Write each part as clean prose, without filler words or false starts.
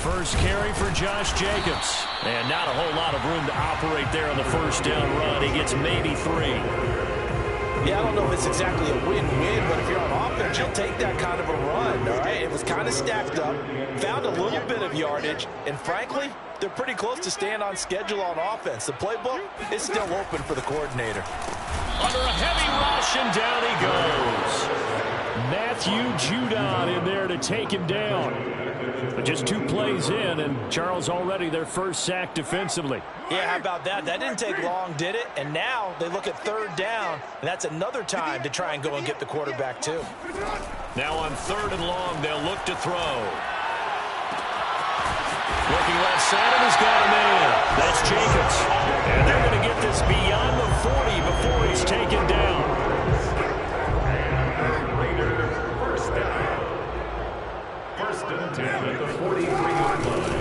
First carry for Josh Jacobs. And not a whole lot of room to operate there on the first down run. He gets maybe 3. Yeah, I don't know if it's exactly a win-win, but if you're on offense, you'll take that kind of a run, all right? It was kind of stacked up, found a little bit of yardage, and frankly, they're pretty close to staying on schedule on offense. The playbook is still open for the coordinator. Under a heavy rush, and down he goes. Matthew Judon in there to take him down. But just 2 plays in, and Charles already their first sack defensively. Yeah, how about that? That didn't take long, did it? And now they look at 3rd down, and that's another time to try and go and get the quarterback, too. Now on 3rd and long, they'll look to throw. Looking left side, and he's got a man. That's Jacobs. And they're going to get this beyond the 40 before he's taken down.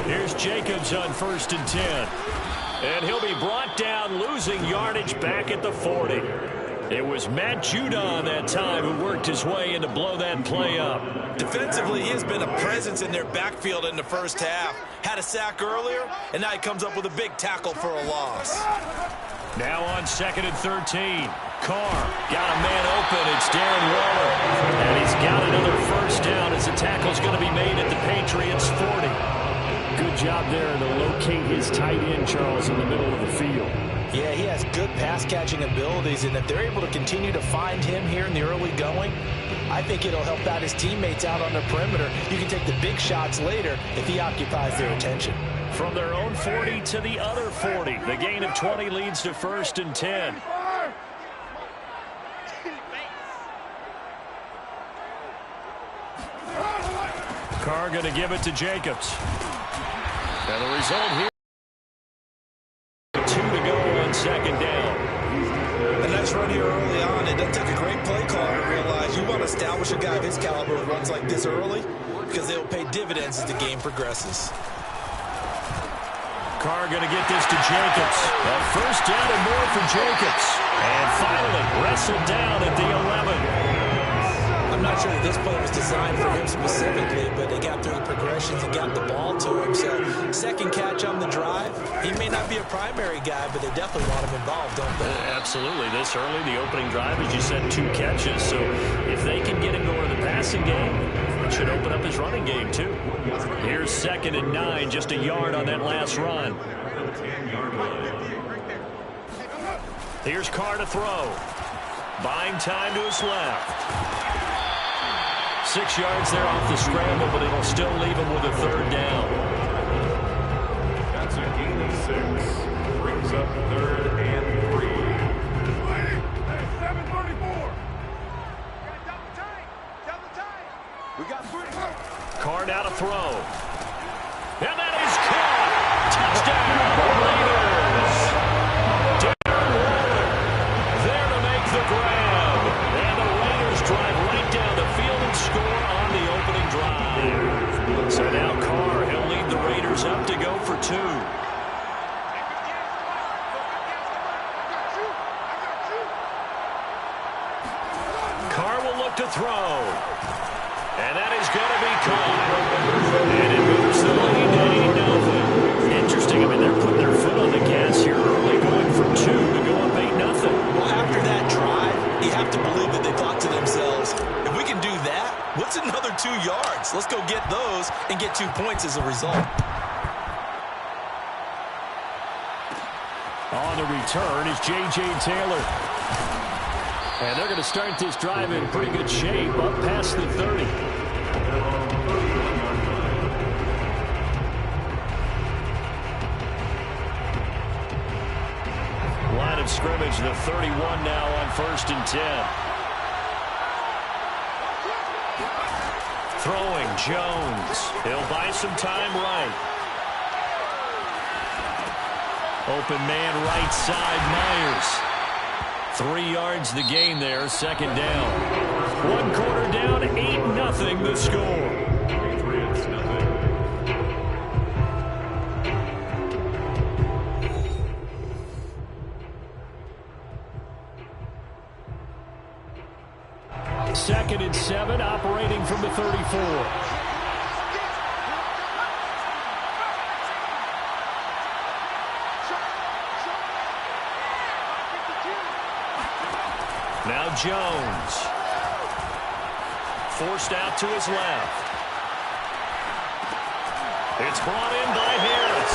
Here's Jacobs on 1st and 10. And he'll be brought down, losing yardage back at the 40. It was Matt Judon that time who worked his way in to blow that play up. Defensively, he has been a presence in their backfield in the first half. Had a sack earlier, and now he comes up with a big tackle for a loss. Now on 2nd and 13. Carr got a man open. It's Darren Waller. And he's got another first down as the tackle's going to be made at the Patriots' 40. Good job there to locate his tight end, Charles, in the middle of the field. Yeah, he has good pass-catching abilities, and if they're able to continue to find him here in the early going, I think it'll help out his teammates out on the perimeter. You can take the big shots later if he occupies their attention. From their own 40 to the other 40. The gain of 20 leads to 1st and 10. Carr going to give it to Jacobs. And the result here, 2 to go on 2nd down. A nice run here early on. It doesn't take a great play caller to realize you want to establish a guy of his caliber who runs like this early because they'll pay dividends as the game progresses. Carr going to get this to Jacobs. A first down and more for Jacobs. And finally wrestled down at the 11. I'm not sure that this play was designed for him specifically, but they got through the progressions and got the ball to him. So, 2nd catch on the drive. He may not be a primary guy, but they definitely want him involved, don't they? Absolutely. This early, the opening drive, as you said, 2 catches. So, if they can get him going in the passing game, it should open up his running game, too. Here's 2nd and 9, just a yard on that last run. Here's Carr to throw. Buying time to his left. 6 yards there off the scramble, but it'll still leave him with a 3rd down. That's a gain of 6. Brings up 3rd and 3. Hey, 7:34. Double time. We got 3. Carr now to throw. And that is caught. Touchdown, Raiders. Darren Waller there to make the grab. And the Raiders drive right down the field and score on the opening drive. So now Carr, he'll lead the Raiders up to go for 2. Carr will look to throw. And that is going to be caught. And it moves the lead to 8-0. Interesting. I mean, they're putting their foot on the gas here early, going from 2 to go up 8-0. Well, after that drive, you have to believe that they thought to themselves, if we can do that, what's another 2 yards? Let's go get those and get 2 points as a result. On the return is J.J. Taylor. And they're going to start this drive in pretty good shape, up past the 30. Line of scrimmage, the 31 now on 1st and 10. Throwing, Jones. He'll buy some time right. Open man right side, Myers. 3 yards the gain there, 2nd down. 1 quarter down, 8-0 the score. Second and 7, operating from the 34. Jones. Forced out to his left. It's brought in by Harris.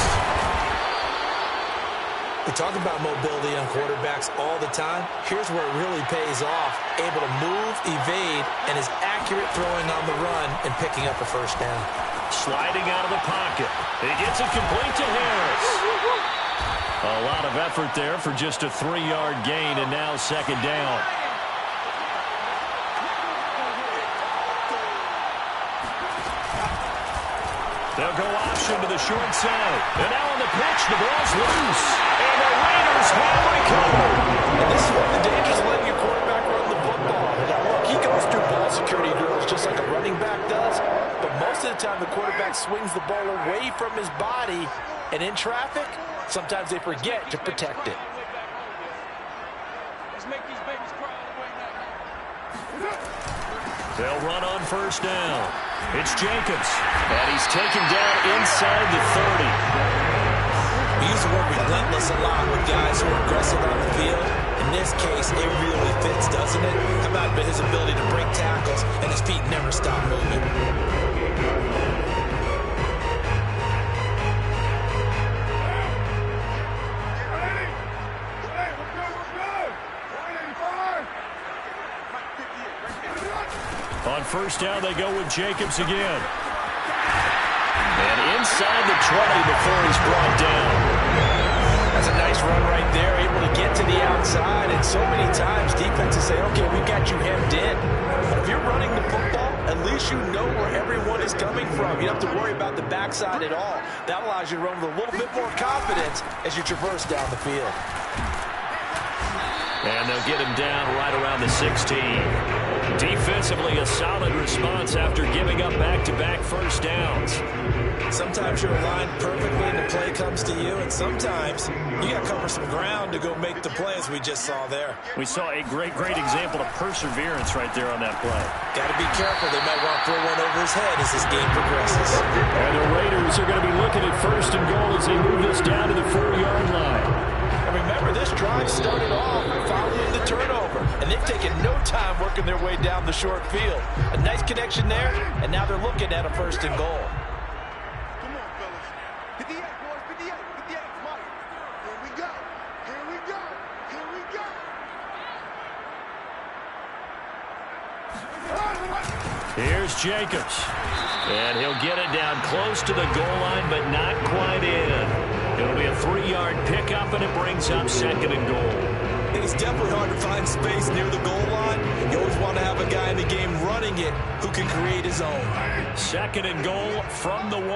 We talk about mobility on quarterbacks all the time. Here's where it really pays off. Able to move, evade, and is accurate throwing on the run and picking up a first down. Sliding out of the pocket. He gets it complete to Harris. A lot of effort there for just a 3-yard gain, and now second down. They'll go option to the short side. And now on the pitch, the ball's loose. And the Raiders have recovered. And this is one of the dangers of letting your quarterback run the football. Now, look, he goes through ball security drills just like a running back does. But most of the time, the quarterback swings the ball away from his body. And in traffic, sometimes they forget to protect it. Let's make these babies cry all the way now. They'll run on first down. It's Jacobs. And he's taken down inside the 30. We use the word relentless a lot with guys who are aggressive on the field. In this case, it really fits, doesn't it? How about his ability to break tackles and his feet never stop moving? On first down, they go with Jacobs again. And inside the 20 before he's brought down. That's a nice run right there, able to get to the outside. And so many times, defenses say, okay, we got you hemmed in. But if you're running the football, at least you know where everyone is coming from. You don't have to worry about the backside at all. That allows you to run with a little bit more confidence as you traverse down the field. And they'll get him down right around the 16. Defensively, a solid response after giving up back-to-back first downs. Sometimes you're aligned perfectly and the play comes to you, and sometimes you got to cover some ground to go make the play, as we just saw there. We saw a great example of perseverance right there on that play. Got to be careful. They might want to throw one over his head as this game progresses. And the Raiders are going to be looking at first and goal as they move this down to the 4-yard line. And remember, this drive started off following the turnover, and they've taken no time working their way down the short field. A nice connection there, and now they're looking at a first and goal. Come on, fellas. 58, boys, 58, 58, come on. Here we go. Here we go. Here we go. Here's Jacobs. And he'll get it down close to the goal line, but not quite in. It'll be a 3-yard pickup, and it brings up second and goal. It's definitely hard to find space near the goal line. You always want to have a guy in the game running it who can create his own. Second and goal from the 1.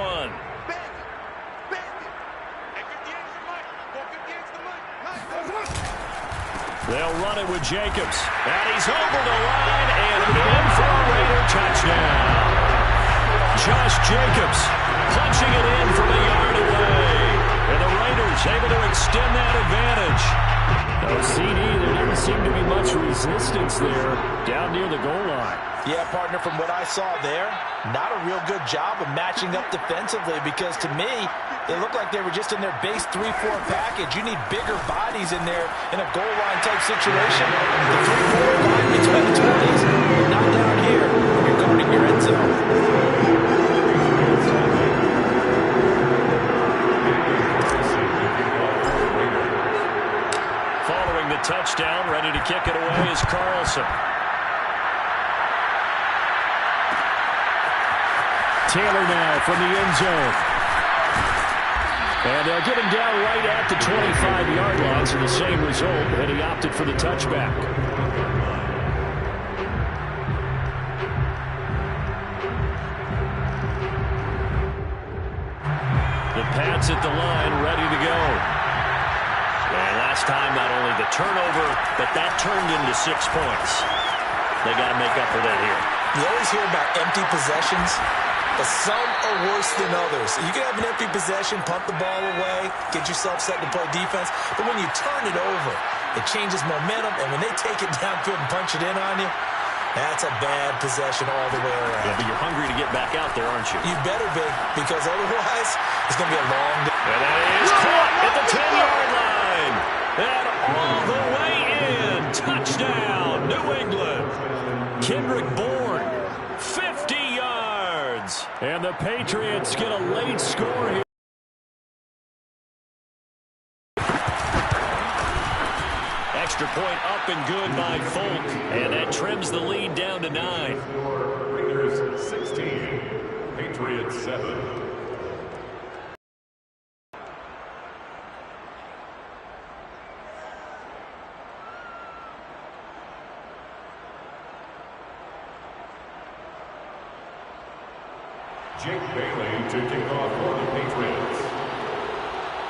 They'll run it with Jacobs. And he's over the line and in for a Raider touchdown. Josh Jacobs punching it in from a yard away. And the Raiders able to extend that advantage. No CD, there didn't seem to be much resistance there down near the goal line. Yeah, partner, from what I saw there, not a real good job of matching up defensively, because to me, they looked like they were just in their base 3-4 package. You need bigger bodies in there in a goal line type situation. The 3-4 line between the 20s, but not down here when you're guarding your end zone. Following the touchdown, ready to kick it away is Carlson. Taylor now from the end zone. And they'll get him down right at the 25-yard line, so the same result, and he opted for the touchback. The Pats at the line, ready to go. And last time, not only the turnover, but that turned into 6 points. They got to make up for that here. You always hear about empty possessions, but some are worse than others. You can have an empty possession, punt the ball away, get yourself set to play defense, but when you turn it over, it changes momentum, and when they take it downfield and punch it in on you, that's a bad possession all the way around. Yeah, but you're hungry to get back out there, aren't you? You better be, because otherwise, it's going to be a long day. And that is caught at the 10-yard line. And all the way in. Touchdown, New New England. Kendrick Bourne, 50 yards. And the Patriots get a late score here. Extra point up and good by Folk. And that trims the lead down to 9. Raiders 16, Patriots 7. Jake Bailey to kick off for the Patriots.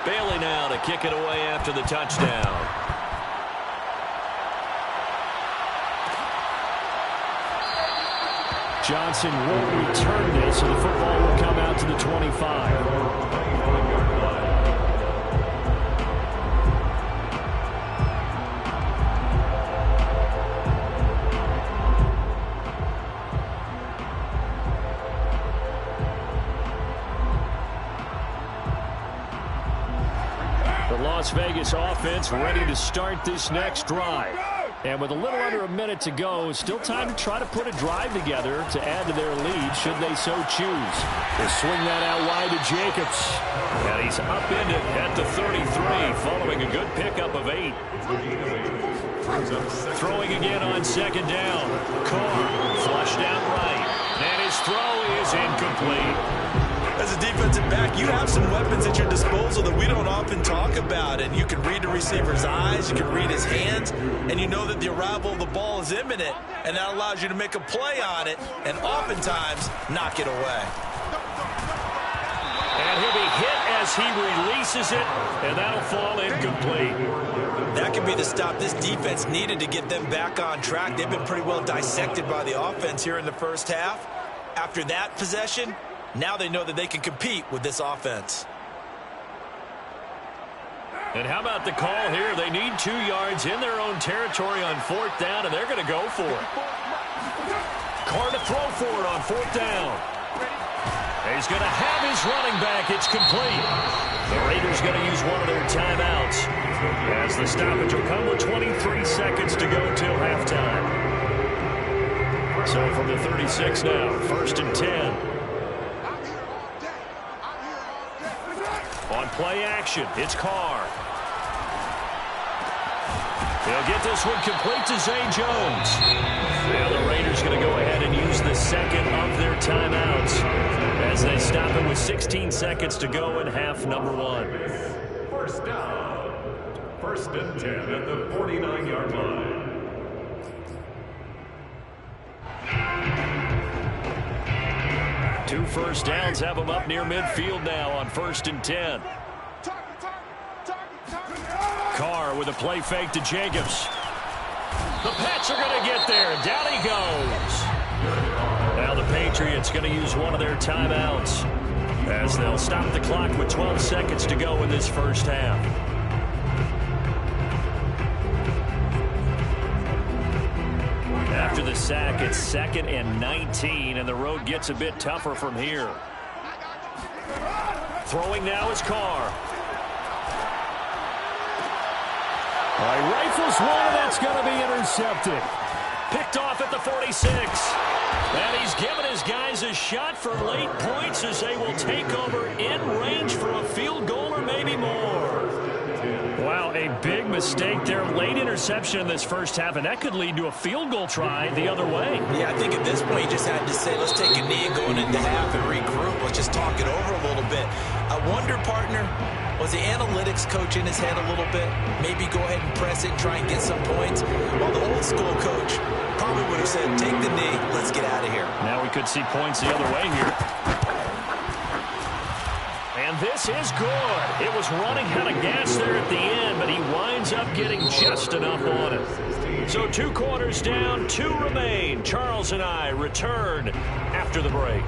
Bailey now to kick it away after the touchdown. Johnson won't return this, so the football will come out to the 25. Las Vegas offense ready to start this next drive. And with a little under a minute to go, still time to try to put a drive together to add to their lead should they so choose. They swing that out wide to Jacobs. And he's upended at the 33 following a good pickup of 8. Throwing again on second down. Carr flushed out right. And his throw is incomplete. As a defensive back, you have some weapons at your disposal that we don't often talk about. And you can read the receiver's eyes, you can read his hands, and you know that the arrival of the ball is imminent, and that allows you to make a play on it and oftentimes knock it away. And he'll be hit as he releases it, and that'll fall incomplete. That could be the stop this defense needed to get them back on track. They've been pretty well dissected by the offense here in the first half. After that possession, now they know that they can compete with this offense. And how about the call here? They need 2 yards in their own territory on 4th down, and they're going to go for it. Carr to throw for it on 4th down. He's going to have his running back. It's complete. The Raiders going to use one of their timeouts as the stoppage will come with 23 seconds to go till halftime. So from the 36 now, 1st and 10. On play action, it's Carr. He'll get this one complete to Zay Jones. Now the Raiders going to go ahead and use the second of their timeouts as they stop it with 16 seconds to go in half number 1. First down. 1st and 10 at the 49-yard line. Two first downs have them up near midfield now on 1st and 10. Carr with a play fake to Jacobs. The Pats are going to get there. Down he goes. Now the Patriots going to use one of their timeouts as they'll stop the clock with 12 seconds to go in this first half. After the sack, it's 2nd and 19, and the road gets a bit tougher from here. Throwing now is Carr. Rifles one, and that's going to be intercepted. Picked off at the 46. And he's given his guys a shot for late points as they will take over in range for a field goal or maybe more. Wow, a big mistake there. Late interception in this first half, and that could lead to a field goal try the other way. Yeah, I think at this point you just had to say, let's take a knee going into half and regroup. Let's just talk it over a little bit. I wonder, partner, was the analytics coach in his head a little bit? Maybe go ahead and press it and try and get some points? While the old school coach probably would have said, take the knee, let's get out of here. Now we could see points the other way here. And this is good. It was running out of gas there at the end, but he winds up getting just enough on it. So 2 quarters down, 2 remain. Charles and I return after the break.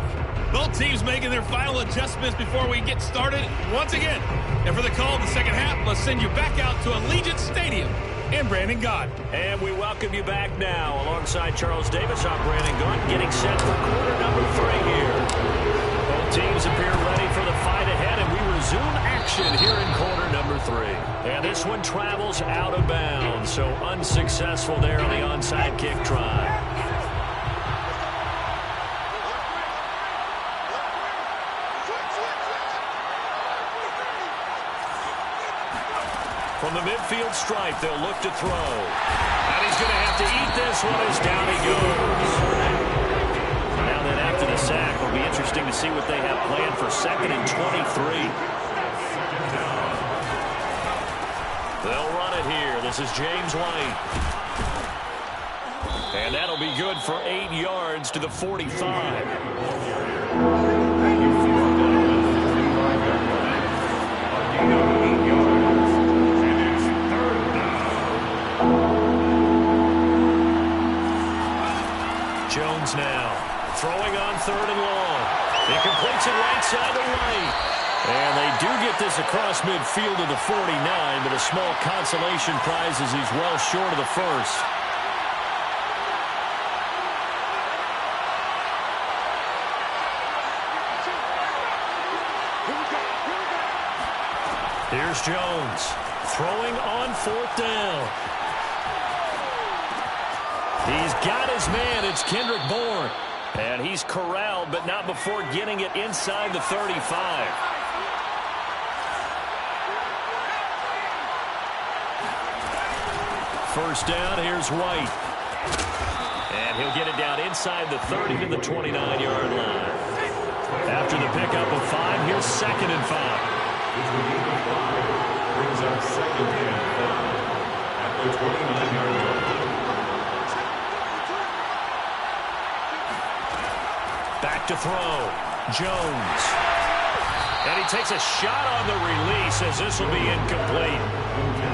Both teams making their final adjustments before we get started once again. And for the call in the second half, let's send you back out to Allegiant Stadium and Brandon Gott. And we welcome you back now. Alongside Charles Davis, I'm Brandon Gott, getting set for quarter number 3 here. Both teams appear ready for the fight ahead, and we resume action here in quarter number 3. And this this one travels out of bounds, so unsuccessful there on the onside kick try. From the midfield stripe, they'll look to throw. And he's going to have to eat this one as down he goes. Now then, after the sack, it'll be interesting to see what they have planned for 2nd and 23. They'll run it here. This is James White. And that'll be good for 8 yards to the 45. Jones now throwing on 3rd and long. He completes it right side to White. And they do get this across midfield to the 49, but a small consolation prize as he's well short of the first. Here's Jones throwing on 4th down. He's got his man. It's Kendrick Bourne. And he's corralled, but not before getting it inside the 35. First down, here's White. And he'll get it down inside the 30 to the 29-yard line. After the pickup of 5, here's 2nd and 5. Brings up 2nd and 5 at the 29-yard line. Back to throw. Jones. And he takes a shot on the release as this will be incomplete.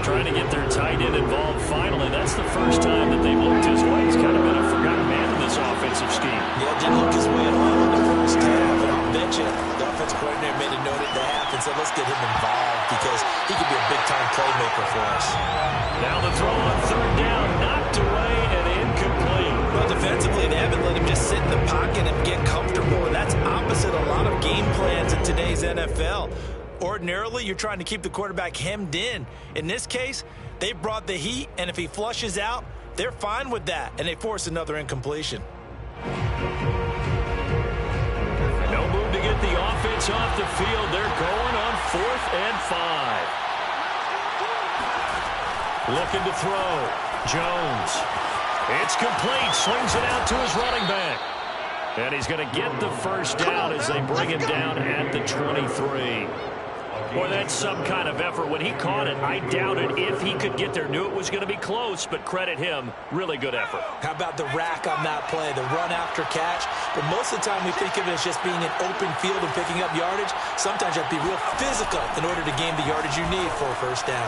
Trying to get their tight end involved finally. That's the first time that they've looked his way. He's kind of been a forgotten man in this offensive scheme. Yeah, didn't look his way at all in the first half. And I'll bet you the offensive coordinator made a note at the half and said, let's get him involved because he could be a big-time playmaker for us. Now the throw on 3rd down, knocked away and incomplete. Well, defensively, they haven't let him just sit in the pocket and get comfortable. And that's opposite a lot of game plans in today's NFL. Ordinarily, you're trying to keep the quarterback hemmed in. In this case, they brought the heat, and if he flushes out, they're fine with that, and they force another incompletion. No move to get the offense off the field. They're going on 4th and 5. Looking to throw. Jones. It's complete. Swings it out to his running back. And he's going to get the first down as they bring him down at the 23. Boy, that's some kind of effort. When he caught it, I doubted if he could get there. Knew it was going to be close, but credit him. Really good effort. How about the rack on that play, the run after catch? But most of the time we think of it as just being an open field and picking up yardage. Sometimes you have to be real physical in order to gain the yardage you need for a first down.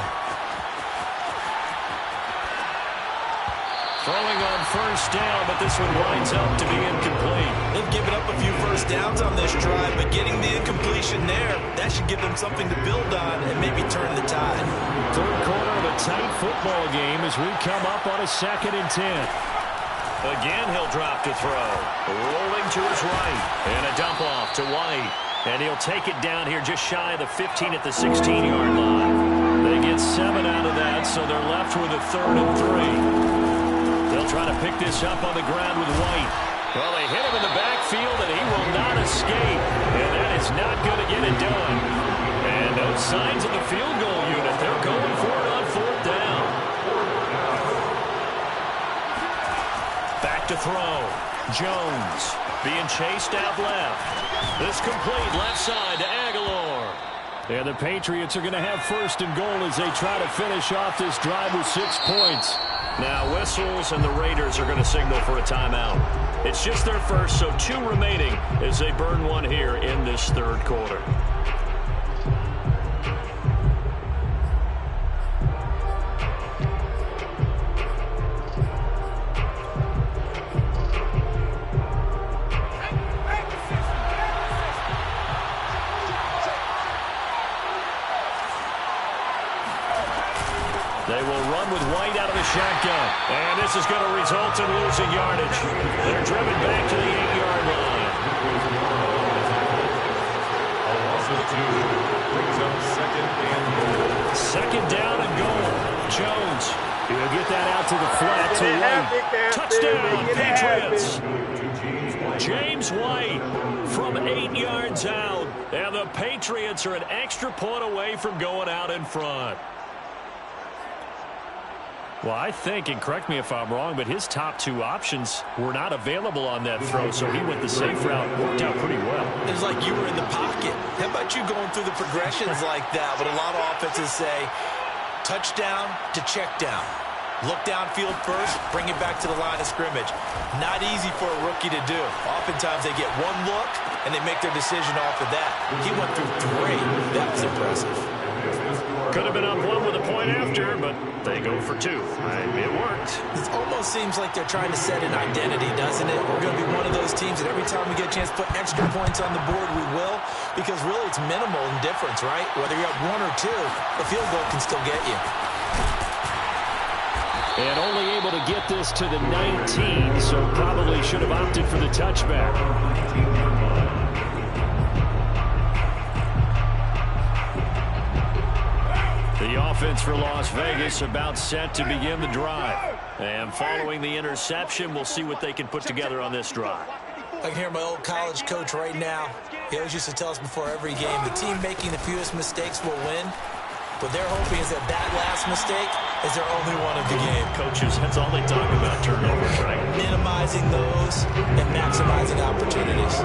Throwing on first down, but this one winds up to be incomplete. They've given up a few first downs on this drive, but getting the incompletion there, that should give them something to build on and maybe turn the tide. 3rd quarter of a tight football game as we come up on a 2nd and 10. Again, he'll drop to throw. Rolling to his right. And a dump off to White. And he'll take it down here just shy of the 15 at the 16-yard line. They get 7 out of that, so they're left with a 3rd and 3. They'll try to pick this up on the ground with White. Well, they hit him in the backfield, and he will not escape. And that is not going to get it done. And no signs of the field goal unit. They're going for it on 4th down. Back to throw. Jones being chased out left. This complete left side to Aguilar. And the Patriots are going to have 1st and goal as they try to finish off this drive with 6 points. Now whistles, and the Raiders are going to signal for a timeout. It's just their first, so 2 remaining as they burn one here in this 3rd quarter. They will run with White out of the shotgun. And this is going to result in losing yardage. They're driven back to the 8-yard line. A loss of 2 brings up 2nd and goal. 2nd down and goal to the flat to White. Touchdown, Patriots. James White from 8 yards out. And the Patriots are an extra point away from going out in front. Well, I think, and correct me if I'm wrong, but his top two options were not available on that throw, so he went the safe route. Worked out pretty well. It was like you were in the pocket. How about you going through the progressions like that? But a lot of offenses say touchdown to check down. Look downfield first, bring it back to the line of scrimmage. Not easy for a rookie to do. Oftentimes they get one look, and they make their decision off of that. He went through 3. That was impressive. Could have been up 1 with a point after, but they go for 2. It worked. It almost seems like they're trying to set an identity, doesn't it? We're going to be one of those teams that every time we get a chance to put extra points on the board, we will. Because really it's minimal in difference, right? Whether you're up 1 or 2, the field goal can still get you. And only able to get this to the 19, so probably should have opted for the touchback. The offense for Las Vegas about set to begin the drive. And following the interception, we'll see what they can put together on this drive. I can hear my old college coach right now. He always used to tell us before every game, the team making the fewest mistakes will win. What they're hoping is that last mistake is their only one of the game. Coaches, that's all they talk about, turnovers, right? Minimizing those and maximizing opportunities.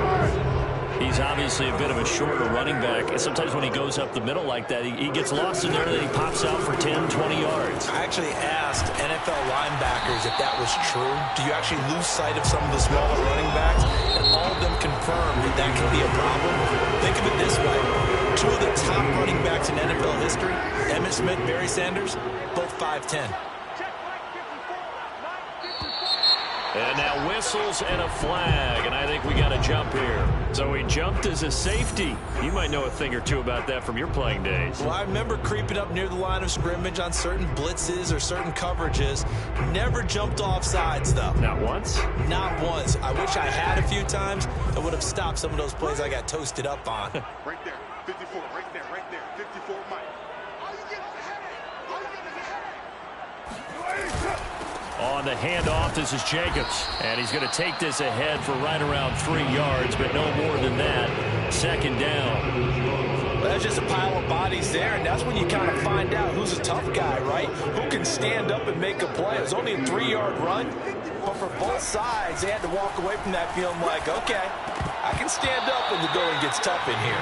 He's obviously a bit of a shorter running back. And sometimes when he goes up the middle like that, he gets lost in there and then he pops out for 10, 20 yards. I actually asked NFL linebackers if that was true. Do you actually lose sight of some of the smaller running backs? And all of them confirmed that can be a problem. Think of it this way. 2 of the top running backs in NFL history, Emmitt Smith, Barry Sanders, both 5'10". And now whistles and a flag, and I think we got a jump here. So he jumped as a safety. You might know a thing or two about that from your playing days. Well, I remember creeping up near the line of scrimmage on certain blitzes or certain coverages. Never jumped off sides, though. Not once? Not once. I wish I had a few times. I would have stopped some of those plays I got toasted up on. Right there, 54, right there, 54, Mike. On the handoff, this is Jacobs. And he's going to take this ahead for right around 3 yards, but no more than that. Second down. That's just a pile of bodies there, and that's when you kind of find out who's a tough guy, right? Who can stand up and make a play. It was only a 3-yard run, but for both sides, they had to walk away from that feeling like, okay, I can stand up when the going gets tough in here.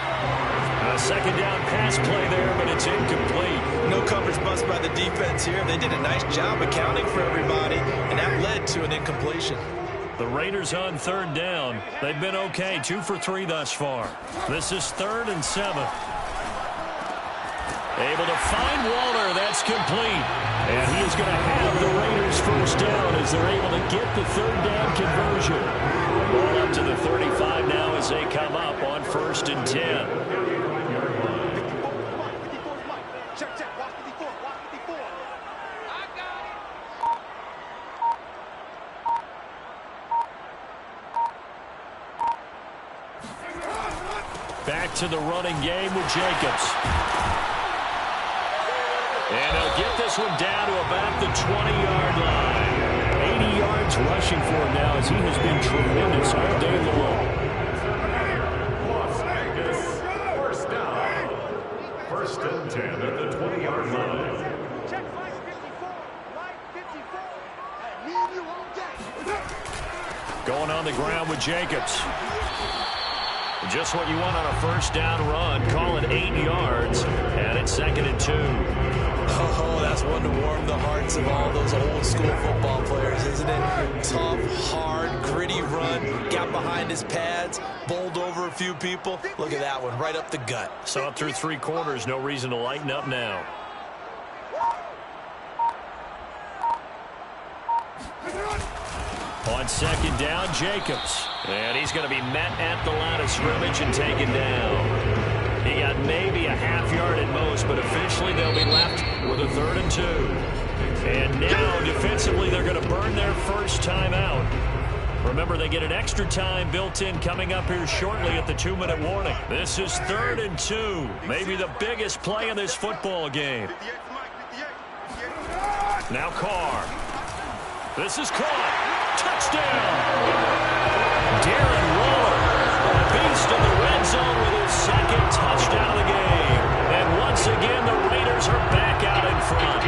A second down pass play there, but it's incomplete. No coverage bust by the defense here. They did a nice job accounting for everybody, and that led to an incompletion. The Raiders on third down. They've been okay, 2 for 3 thus far. This is 3rd and 7. Able to find Walter. That's complete. And he is going to have the Raiders first down as they're able to get the 3rd down conversion. Ball up to the 35 now as they come up on 1st and 10. Back to the running game with Jacobs. And he'll get this one down to about the 20-yard line. 80 yards rushing for him now as he has been tremendous all day long. Las Vegas, first down. 1st and 10 at the 20-yard line. Check line 54, line 54. I need you all day. Going on the ground with Jacobs. Just what you want on a first down run. Call it 8 yards. And it's 2nd and 2. Oh, that's one to warm the hearts of all those old school football players, isn't it? Tough, hard, gritty run. Got behind his pads, bowled over a few people. Look at that one, right up the gut. Saw it through 3 quarters. No reason to lighten up now. On 2nd down, Jacobs. And he's going to be met at the line of scrimmage and taken down. He got maybe a half yard at most, but officially they'll be left with a 3rd and 2. And now, defensively, they're going to burn their first time out. Remember, they get an extra time built in coming up here shortly at the 2-minute warning. This is 3rd and 2. Maybe the biggest play in this football game. Now Carr. This is caught. Touchdown. Darren Waller, a beast in the red zone with his second touchdown of the game. And once again, the Raiders are back out in front.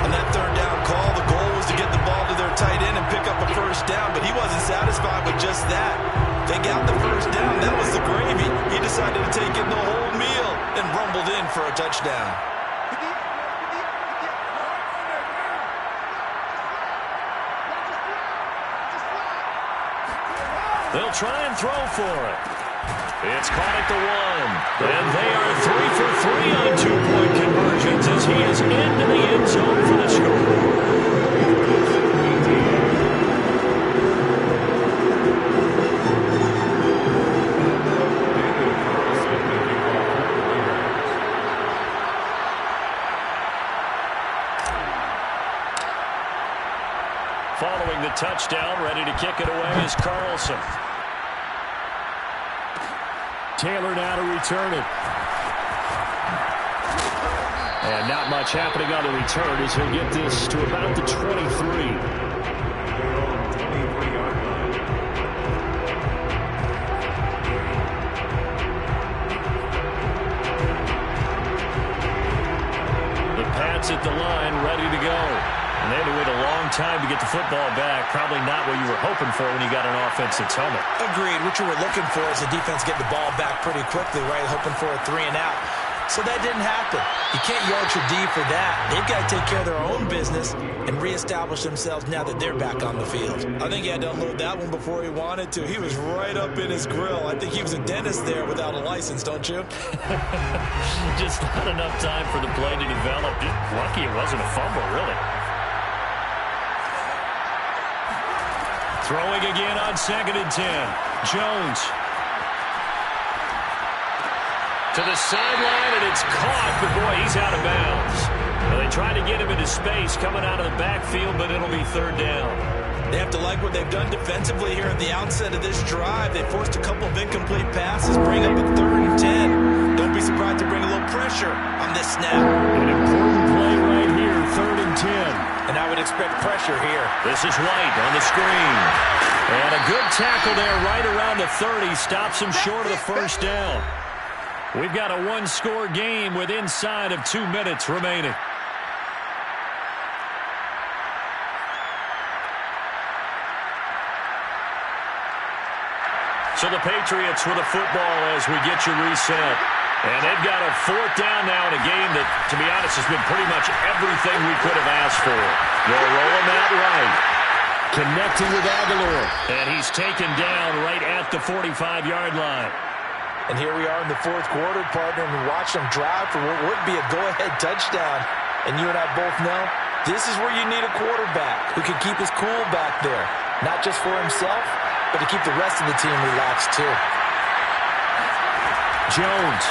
On that third down call, the goal was to get the ball to their tight end and pick up a first down, but he wasn't satisfied with just that. They got the first down. That was the gravy. He decided to take in the whole meal and rumbled in for a touchdown. They'll try and throw for it. It's caught at the 1. And they are 3 for 3 on 2-point conversions as he is into the end zone for the score. Following the touchdown, ready to kick it away is Carlson. Taylor now to return it. And not much happening on the return as he'll get this to about the 23. The Pats at the line, ready to go. And they had to wait a long time to get the football back. Probably not what you were hoping for when you got an offense that's helmet. Agreed. What you were looking for is the defense getting the ball back pretty quickly, right? Hoping for a 3 and out. So that didn't happen. You can't yard your D for that. They've got to take care of their own business and reestablish themselves now that they're back on the field. I think he had to unload that one before he wanted to. He was right up in his grill. I think he was a dentist there without a license, don't you? Just not enough time for the play to develop. Just lucky it wasn't a fumble, really. Throwing again on 2nd and 10. Jones. To the sideline, and it's caught, but boy, he's out of bounds. Well, they tried to get him into space coming out of the backfield, but it'll be 3rd down. They have to like what they've done defensively here at the outset of this drive. They forced a couple of incomplete passes, bring up a 3rd and 10. Don't be surprised to bring a little pressure on this snap. An important play right here, 3rd and 10. And I would expect pressure here. This is White on the screen. And a good tackle there right around the 30. Stops him short of the first down. We've got a 1-score game with inside of 2 minutes remaining. So the Patriots with a football as we get you reset. And they've got a 4th down now in a game that, to be honest, has been pretty much everything we could have asked for. They'll roll him out right. Connecting with Aguilar. And he's taken down right at the 45-yard line. And here we are in the 4th quarter, partner, and we watch them drive for what would be a go-ahead touchdown. And you and I both know this is where you need a quarterback who can keep his cool back there. Not just for himself, but to keep the rest of the team relaxed too. Jones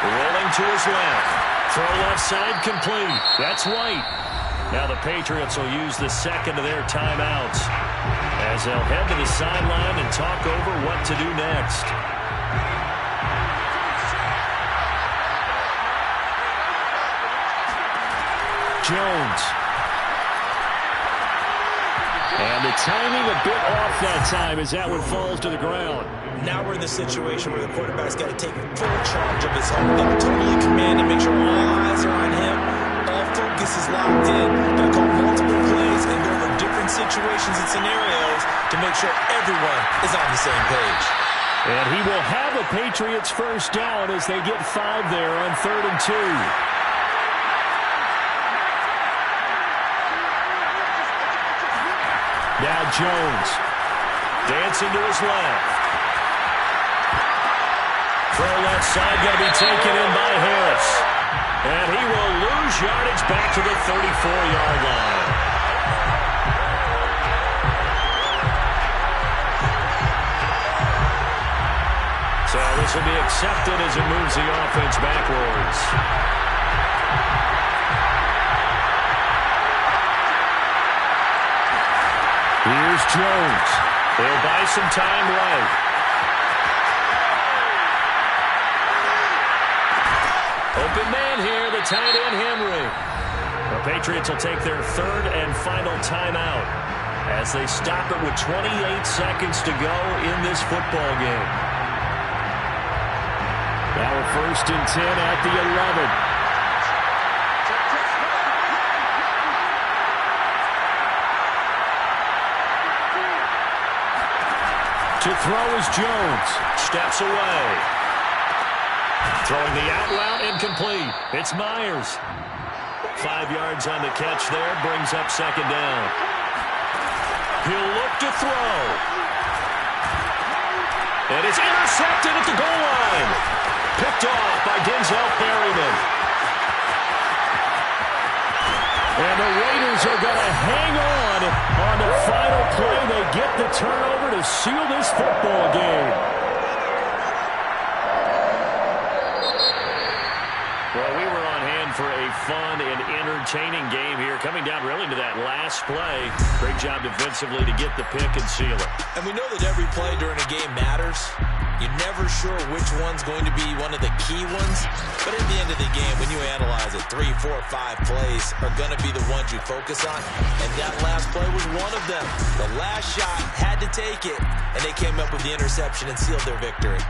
rolling to his left. Throw left side complete. That's White. Now the Patriots will use the 2nd of their timeouts as they'll head to the sideline and talk over what to do next. Jones. And the timing a bit off that time as that one falls to the ground. Now we're in the situation where the quarterback's got to take full charge of his own. Got to totally command and make sure all eyes are on him. All focus is locked in. Got to call multiple plays and go over different situations and scenarios to make sure everyone is on the same page. And he will have a Patriots first down as they get 5 there on 3rd and 2. Now Jones dancing to his left. Throw left side going to be taken in by Harris. And he will lose yardage back to the 34-yard line. So this will be accepted as it moves the offense backwards. Here's Jones. They'll buy some time right. Open man here, the tight end Henry. A Patriots will take their third and final timeout as they stop it with 28 seconds to go in this football game. Now a 1st and 10 at the 11. To throw is Jones. Steps away. Throwing the out route, incomplete. It's Myers. 5 yards on the catch there, brings up 2nd down. He'll look to throw. And it's intercepted at the goal line. Picked off by Denzel Perryman. And the Raiders are going to hang on the final play. They get the turnover to seal this football game. Well, we were on hand for a fun and entertaining game here. Coming down really to that last play. Great job defensively to get the pick and seal it. And we know that every play during a game matters. You're never sure which one's going to be one of the key ones. But at the end of the game, when you analyze it, 3, 4, 5 plays are going to be the ones you focus on. And that last play was one of them. The last shot had to take it, and they came up with the interception and sealed their victory.